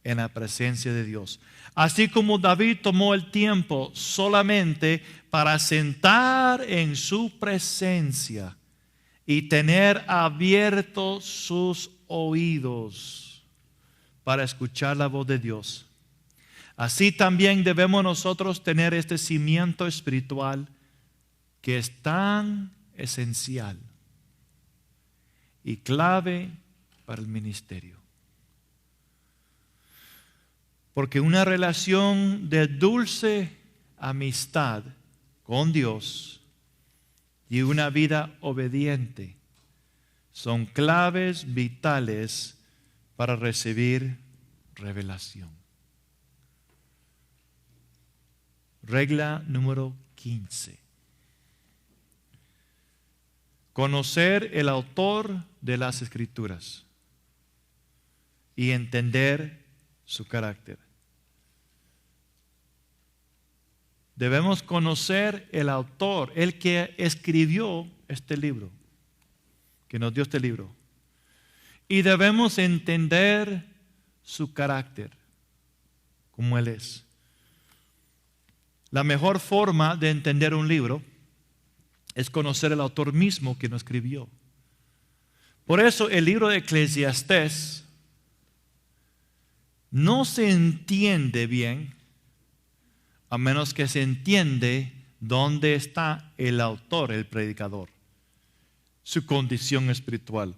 en la presencia de Dios. Así como David tomó el tiempo solamente para sentar en su presencia y tener abiertos sus oídos para escuchar la voz de Dios. Así también debemos nosotros tener este cimiento espiritual que es tan esencial y clave para el ministerio. Porque una relación de dulce amistad con Dios y una vida obediente son claves vitales para recibir revelación. Regla número 15. Conocer el autor de las Escrituras y entender su carácter. Debemos conocer el autor, el que escribió este libro, que nos dio este libro. Y debemos entender su carácter, como Él es. La mejor forma de entender un libro es conocer el autor mismo que lo escribió. Por eso el libro de Eclesiastés no se entiende bien a menos que se entiende dónde está el autor, el predicador, su condición espiritual.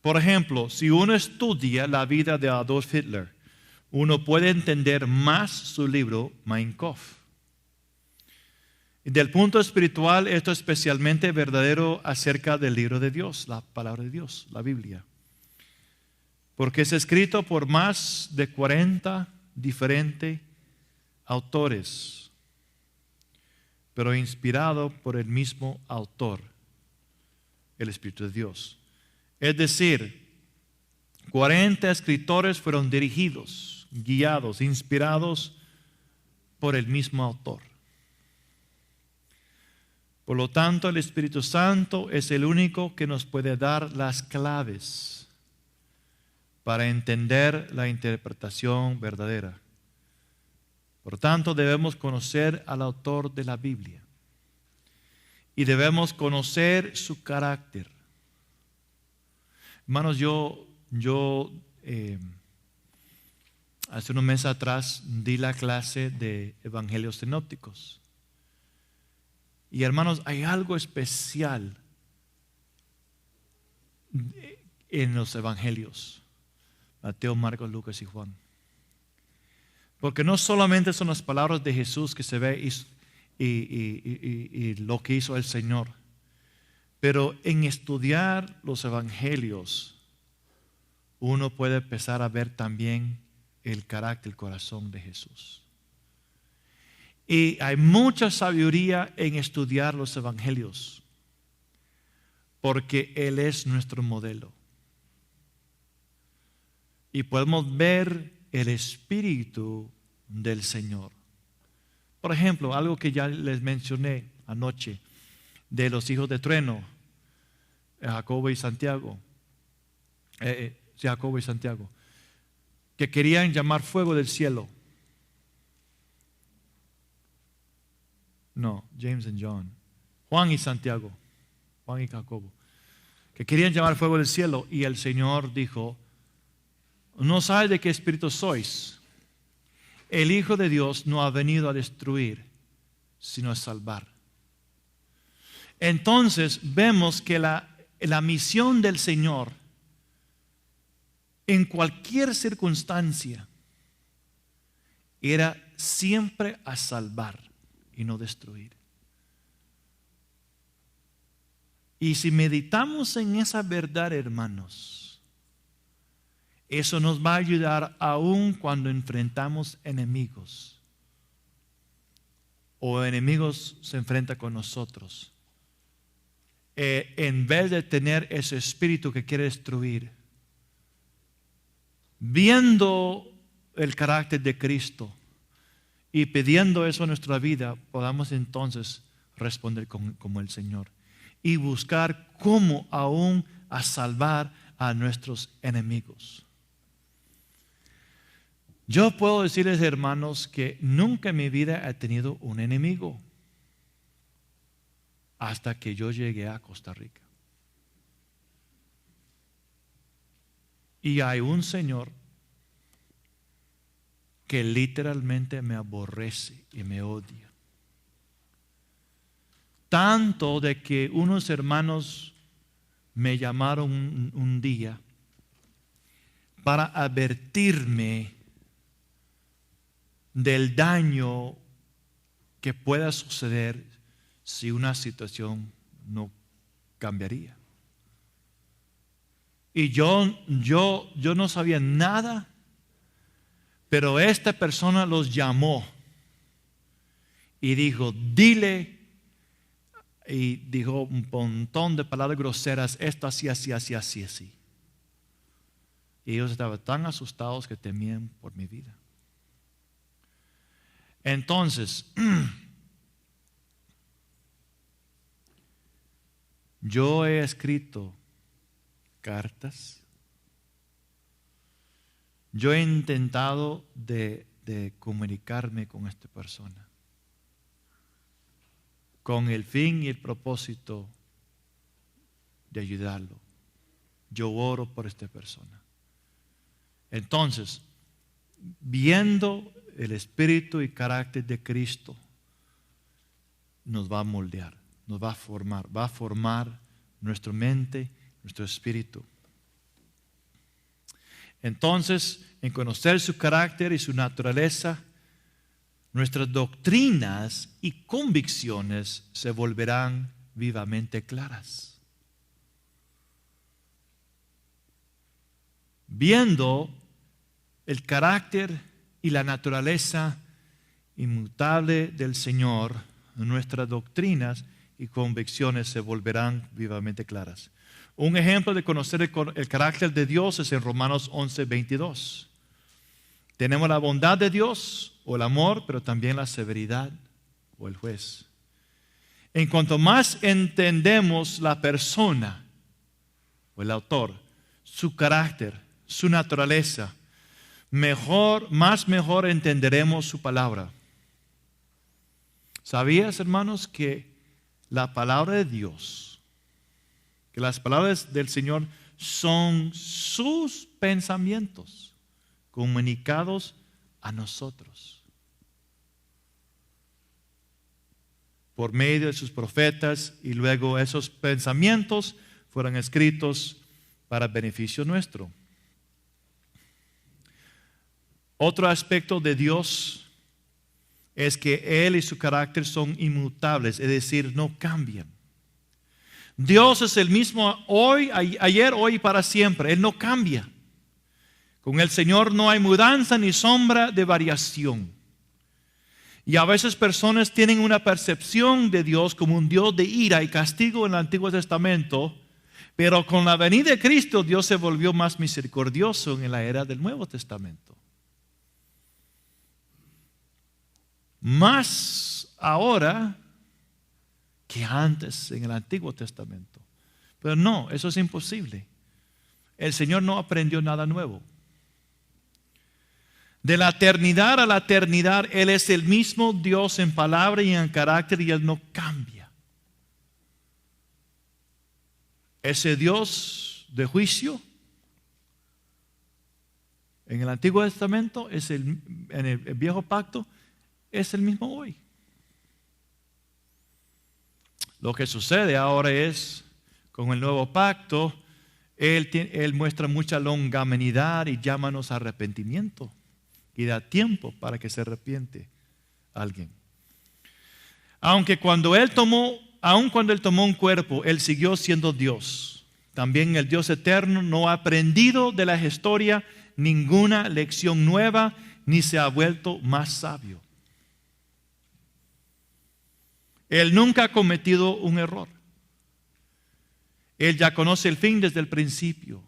Por ejemplo, si uno estudia la vida de Adolf Hitler, uno puede entender más su libro Mein Kampf. Del punto espiritual, esto es especialmente verdadero acerca del libro de Dios, la palabra de Dios, la Biblia. Porque es escrito por más de 40 diferentes autores, pero inspirado por el mismo autor, el Espíritu de Dios. Es decir, 40 escritores fueron dirigidos, guiados, inspirados por el mismo autor. Por lo tanto, el Espíritu Santo es el único que nos puede dar las claves para entender la interpretación verdadera. Por tanto, debemos conocer al autor de la Biblia y debemos conocer su carácter. Hermanos, yo hace unos meses atrás di la clase de evangelios sinópticos. Y hermanos, hay algo especial en los evangelios, Mateo, Marcos, Lucas y Juan. Porque no solamente son las palabras de Jesús que se ve y lo que hizo el Señor, pero en estudiar los evangelios uno puede empezar a ver también el carácter, el corazón de Jesús. Y hay mucha sabiduría en estudiar los evangelios, porque Él es nuestro modelo. Y podemos ver el espíritu del Señor. Por ejemplo, algo que ya les mencioné anoche, de los hijos de trueno, Jacobo y Santiago, que querían llamar fuego del cielo. No, James y John. Juan y Santiago, Juan y Jacobo, que querían llamar fuego del cielo, y el Señor dijo: no sabes de qué espíritu sois. El Hijo de Dios no ha venido a destruir, sino a salvar. Entonces vemos que la misión del Señor en cualquier circunstancia era siempre a salvar y no destruir. Y si meditamos en esa verdad, hermanos, eso nos va a ayudar aún cuando enfrentamos enemigos o enemigos se enfrentan con nosotros. En vez de tener ese espíritu que quiere destruir, viendo el carácter de Cristo y pidiendo eso en nuestra vida, podamos entonces responder como el Señor y buscar cómo aún a salvar a nuestros enemigos. Yo puedo decirles, hermanos, que nunca en mi vida he tenido un enemigo hasta que yo llegué a Costa Rica. Y hay un señor que literalmente me aborrece y me odia. Tanto de que unos hermanos me llamaron un día para advertirme del daño que pueda suceder si una situación no cambiaría. Y yo no sabía nada, pero esta persona los llamó y dijo: dile, y dijo un montón de palabras groseras, esto así, así, así, así, así. Y ellos estaban tan asustados que temían por mi vida. Entonces, yo he escrito cartas. Yo he intentado de comunicarme con esta persona con el fin y el propósito de ayudarlo. Yo oro por esta persona. Entonces, viendo el espíritu y carácter de Cristo, nos va a moldear, nos va a formar nuestra mente, nuestro espíritu. Entonces, en conocer su carácter y su naturaleza, nuestras doctrinas y convicciones se volverán vivamente claras. Viendo el carácter y la naturaleza inmutable del Señor, nuestras doctrinas y convicciones se volverán vivamente claras. Un ejemplo de conocer el carácter de Dios es en Romanos 11:22. Tenemos la bondad de Dios o el amor, pero también la severidad o el juez. En cuanto más entendemos la persona o el autor, su carácter, su naturaleza, más mejor entenderemos su palabra. ¿Sabías, hermanos, que la palabra de Dios, que las palabras del Señor son sus pensamientos comunicados a nosotros por medio de sus profetas, y luego esos pensamientos fueron escritos para beneficio nuestro? Otro aspecto de Dios es que Él y su carácter son inmutables, es decir, no cambian. Dios es el mismo hoy, ayer, hoy y para siempre. Él no cambia. Con el Señor no hay mudanza ni sombra de variación. Y a veces personas tienen una percepción de Dios como un Dios de ira y castigo en el Antiguo Testamento, pero con la venida de Cristo Dios se volvió más misericordioso en la era del Nuevo Testamento. Más ahora que antes en el Antiguo Testamento. Pero no, eso es imposible. El Señor no aprendió nada nuevo. De la eternidad a la eternidad, Él es el mismo Dios en palabra y en carácter, y Él no cambia. Ese Dios de juicio en el Antiguo Testamento, en el Viejo Pacto, es el mismo hoy. Lo que sucede ahora es, con el Nuevo Pacto, Él muestra mucha longanimidad y llámanos a arrepentimiento. Y da tiempo para que se arrepiente alguien. Aun cuando Él tomó un cuerpo, Él siguió siendo Dios. También el Dios eterno no ha aprendido de la historia ninguna lección nueva, ni se ha vuelto más sabio. Él nunca ha cometido un error. Él ya conoce el fin desde el principio.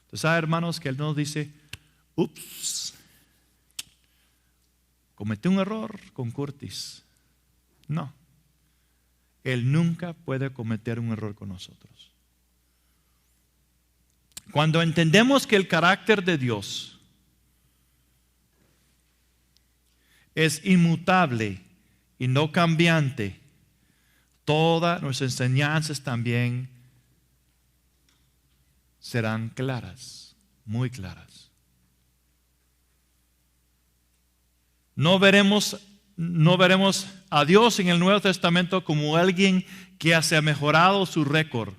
Entonces, ¿saben, hermanos, que Él nos dice: ups, cometí un error con Curtis? No, Él nunca puede cometer un error con nosotros. Cuando entendemos que el carácter de Dios es inmutable y no cambiante, todas nuestras enseñanzas también serán claras, muy claras. No veremos a Dios en el Nuevo Testamento como alguien que ha mejorado su récord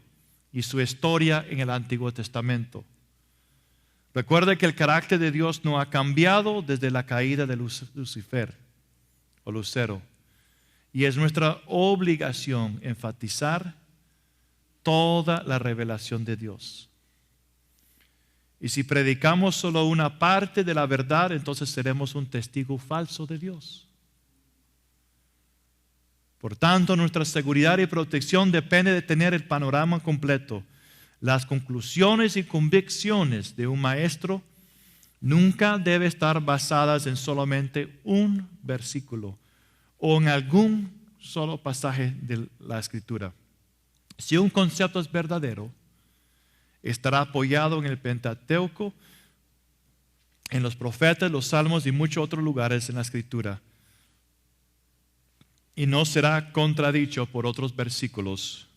y su historia en el Antiguo Testamento. Recuerde que el carácter de Dios no ha cambiado desde la caída de Lucifer o Lucero. Y es nuestra obligación enfatizar toda la revelación de Dios. Y si predicamos solo una parte de la verdad, entonces seremos un testigo falso de Dios. Por tanto, nuestra seguridad y protección depende de tener el panorama completo. Las conclusiones y convicciones de un maestro nunca deben estar basadas en solamente un versículo o en algún solo pasaje de la Escritura. Si un concepto es verdadero, estará apoyado en el Pentateuco, en los profetas, los salmos y muchos otros lugares en la Escritura. Y no será contradicho por otros versículos.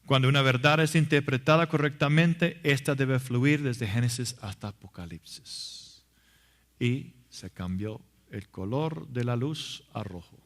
Cuando una verdad es interpretada correctamente, esta debe fluir desde Génesis hasta Apocalipsis. Y se cambió el color de la luz a rojo.